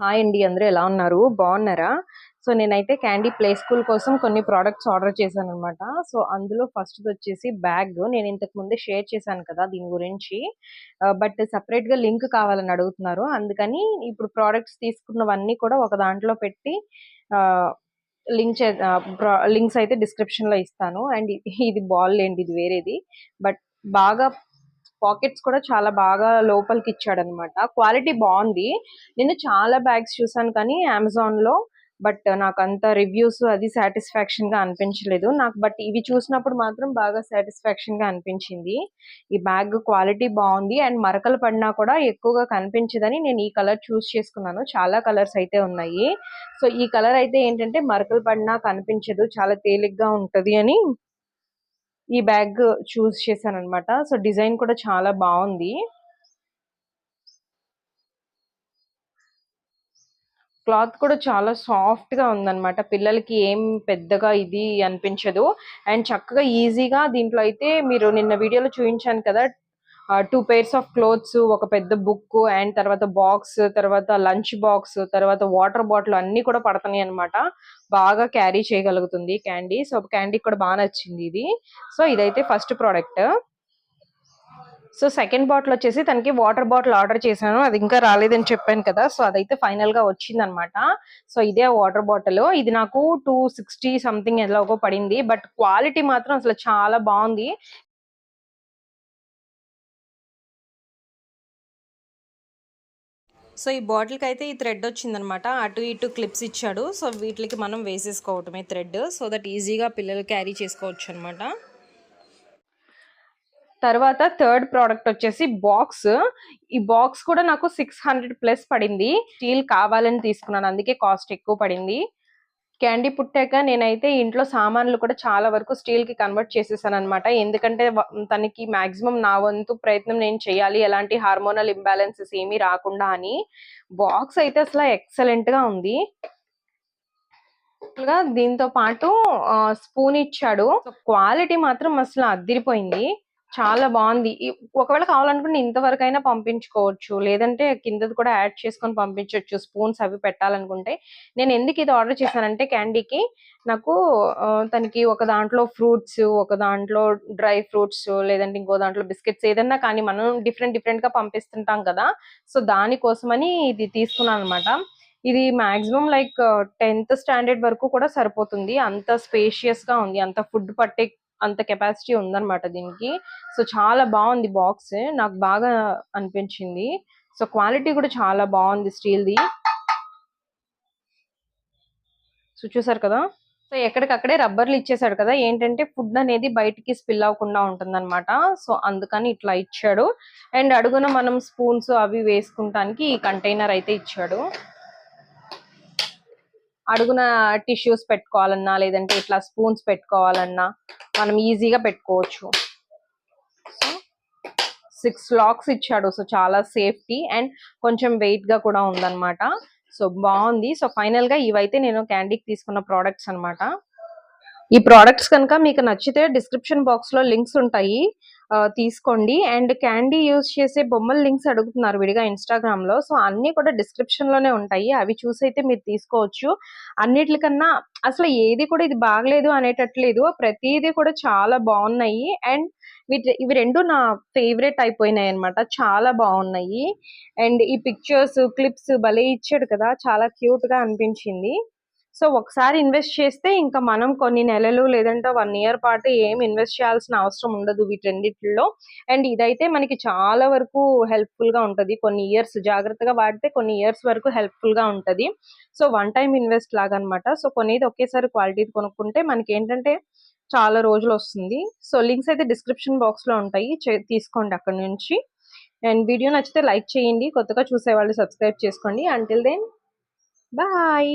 Hi అండి, అందరూ ఎలా ఉన్నారు? బాగున్నారా? సో నేనైతే క్యాండీ ప్లే స్కూల్ కోసం కొన్ని ప్రోడక్ట్స్ ఆర్డర్ చేశాను అనమాట. సో అందులో ఫస్ట్ వచ్చేసి బ్యాగ్. నేను ఇంతకు ముందే షేర్ చేశాను కదా దీని గురించి. బట్ సపరేట్ గా లింక్ కావాలని అడుగుతున్నారు. అందుకని ఇప్పుడు ప్రోడక్ట్స్ తీసుకున్నవన్నీ కూడా ఒక దాంట్లో పెట్టి లింక్స్ అయితే డిస్క్రిప్షన్ లో ఇస్తాను. అండ్ ఇది బాల్ లేండి, ఇది వేరేది. బట్ బాగా పాకెట్స్ కూడా చాలా బాగా లోపలికి ఇచ్చాడనమాట. క్వాలిటీ బాగుంది. నేను చాలా బ్యాగ్స్ చూసాను కానీ అమెజాన్ లో, బట్ నాకు అంత రివ్యూస్ అది సాటిస్ఫాక్షన్ గా అనిపించలేదు నాకు. బట్ ఇవి చూసినప్పుడు మాత్రం బాగా సాటిస్ఫాక్షన్ గా అనిపించింది. ఈ బ్యాగ్ క్వాలిటీ బాగుంది అండ్ మరకలు పడినా కూడా ఎక్కువగా కనిపించదని నేను ఈ కలర్ చూస్ చేసుకున్నాను. చాలా కలర్స్ అయితే ఉన్నాయి. సో ఈ కలర్ అయితే ఏంటంటే మరకలు పడినా కనిపించదు, చాలా తేలిగ్గా ఉంటది అని ఈ బ్యాగ్ చూస్ చేశాను అనమాట. సో డిజైన్ కూడా చాలా బాగుంది. క్లాత్ కూడా చాలా సాఫ్ట్ గా ఉందన్నమాట. పిల్లలకి ఏం పెద్దగా ఇది అనిపించదు. అండ్ చక్కగా ఈజీగా దీంట్లో అయితే మీరు నిన్న వీడియోలో చూపించాను కదా, 2 pairs ఆఫ్ క్లోత్స్, ఒక పెద్ద బుక్, అండ్ తర్వాత బాక్స్, తర్వాత లంచ్ బాక్స్, తర్వాత వాటర్ బాటిల్ అన్ని కూడా పడుతున్నాయి అనమాట. బాగా క్యారీ చేయగలుగుతుంది క్యాండీ. సో క్యాండీ కూడా బాగా నచ్చింది ఇది. సో ఇదైతే first product. So second bottle వచ్చేసి తనకి వాటర్ బాటిల్ ఆర్డర్ చేశాను, అది ఇంకా రాలేదని చెప్పాను కదా. సో అదైతే ఫైనల్ గా వచ్చింది అనమాట. సో ఇదే వాటర్ బాటిల్. ఇది నాకు 260 సంథింగ్ ఎలాగో పడింది. బట్ క్వాలిటీ మాత్రం అసలు చాలా బాగుంది. సో ఈ బాటిల్కి అయితే ఈ థ్రెడ్ వచ్చిందనమాట. అటు ఇటు క్లిప్స్ ఇచ్చాడు. సో వీటికి మనం వేసేసుకోవటమే థ్రెడ్, సో దట్ ఈజీగా పిల్లలు క్యారీ చేసుకోవచ్చు అనమాట. తర్వాత థర్డ్ ప్రోడక్ట్ వచ్చేసి బాక్స్. ఈ బాక్స్ కూడా నాకు 600+ పడింది. స్టీల్ కావాలని తీసుకున్నాను, అందుకే కాస్ట్ ఎక్కువ పడింది. క్యాండీ పుట్టాక నేనైతే ఇంట్లో సామాన్లు కూడా చాలా వరకు స్టీల్ కి కన్వర్ట్ చేసేసాను అనమాట. ఎందుకంటే తనకి మాక్సిమం నా వంతు ప్రయత్నం నేను చేయాలి, ఎలాంటి హార్మోనల్ ఇంబ్యాలెన్సెస్ ఏమీ రాకుండా అని. బాక్స్ అయితే అసలు ఎక్సలెంట్ గా ఉంది. దీంతో పాటు స్పూన్ ఇచ్చాడు. క్వాలిటీ మాత్రం అసలు అదిరిపోయింది, చాలా బాగుంది. ఒకవేళ కావాలనుకుంటే ఇంతవరకైనా పంపించుకోవచ్చు, లేదంటే కిందది కూడా యాడ్ చేసుకొని పంపించవచ్చు స్పూన్స్ అవి పెట్టాలనుకుంటే. నేను ఎందుకు ఇది ఆర్డర్ చేశానంటే క్యాండీకి, నాకు తనకి ఒక దాంట్లో ఫ్రూట్స్, ఒక దాంట్లో డ్రై ఫ్రూట్స్, లేదంటే ఇంకో దాంట్లో బిస్కెట్స్, ఏదన్నా కానీ మనం డిఫరెంట్ డిఫరెంట్ గా పంపిస్తుంటాం కదా. సో దానికోసమని ఇది తీసుకున్నాను అనమాట. ఇది మాక్సిమం లైక్ 10th స్టాండర్డ్ వరకు కూడా సరిపోతుంది, అంత స్పేషియస్ గా ఉంది, అంత ఫుడ్ పట్టే అంత కెపాసిటీ ఉందన్నమాట దీనికి. సో చాలా బాగుంది బాక్స్, నాకు బాగా అనిపించింది. సో క్వాలిటీ కూడా చాలా బాగుంది స్టీల్ది. సో చూసారు కదా. సో ఎక్కడికక్కడే రబ్బర్లు ఇచ్చేసాడు కదా, ఏంటంటే ఫుడ్ అనేది బయటికి స్పిల్ అవ్వకుండా ఉంటుందన్నమాట. సో అందుకని ఇట్లా ఇచ్చాడు. అండ్ అడుగున మనం స్పూన్స్ అవి వేసుకుంటానికి ఈ కంటైనర్ అయితే ఇచ్చాడు. అడుగున టిష్యూస్ పెట్టుకోవాలన్నా, లేదంటే ఇట్లా స్పూన్స్ పెట్టుకోవాలన్నా మనం ఈజీగా పెట్టుకోవచ్చు. సో 6 లాక్స్ ఇచ్చాడు. సో చాలా సేఫ్టీ అండ్ కొంచెం వెయిట్ గా కూడా ఉందన్నమాట. సో బాగుంది. సో ఫైనల్ గా ఇవైతే నేను క్యాండీకి తీసుకున్న ప్రోడక్ట్స్ అనమాట. ఈ ప్రోడక్ట్స్ కనుక మీకు నచ్చితే డిస్క్రిప్షన్ బాక్స్ లో లింక్స్ ఉంటాయి, తీసుకోండి. అండ్ క్యాండీ యూజ్ చేసే బొమ్మల లింక్స్ అడుగుతున్నారు విడిగా ఇన్స్టాగ్రామ్ లో. సో అన్ని కూడా డిస్క్రిప్షన్ లోనే ఉంటాయి, అవి చూసి అయితే మీరు తీసుకోవచ్చు. అన్నిటికన్నా అసలు ఏది కూడా ఇది బాగలేదు అనేటట్లేదు, ప్రతిదీ కూడా చాలా బాగున్నాయి. అండ్ ఇవి రెండు నా ఫేవరెట్ అయిపోయినాయి అనమాట, చాలా బాగున్నాయి. అండ్ ఈ పిక్చర్స్ క్లిప్స్ భలే ఇచ్చాడు కదా, చాలా క్యూట్ గా అనిపించింది. సో ఒకసారి ఇన్వెస్ట్ చేస్తే ఇంకా మనం కొన్ని నెలలు లేదంటే 1 year పాటు ఏం ఇన్వెస్ట్ చేయాల్సిన అవసరం ఉండదు వీటన్నిటిలో. అండ్ ఇదైతే మనకి చాలా వరకు హెల్ప్ఫుల్ గా ఉంటది, కొన్ని ఇయర్స్ జాగ్రత్తగా వాడితే కొన్ని ఇయర్స్ వరకు హెల్ప్ఫుల్ గా ఉంటది. సో వన్ టైం ఇన్వెస్ట్ లాగా అనమాట. సో కొనేది ఒకేసారి క్వాలిటీ కొనుక్కుంటే మనకి ఏంటంటే చాలా రోజులు వస్తుంది. సో లింక్స్ అయితే డిస్క్రిప్షన్ బాక్స్ లో ఉంటాయి, తీసుకోండి అక్కడ నుంచి. అండ్ వీడియో నచ్చితే లైక్ చేయండి, కొత్తగా చూసే వాళ్ళు సబ్స్క్రైబ్ చేసుకోండి. Until then bye.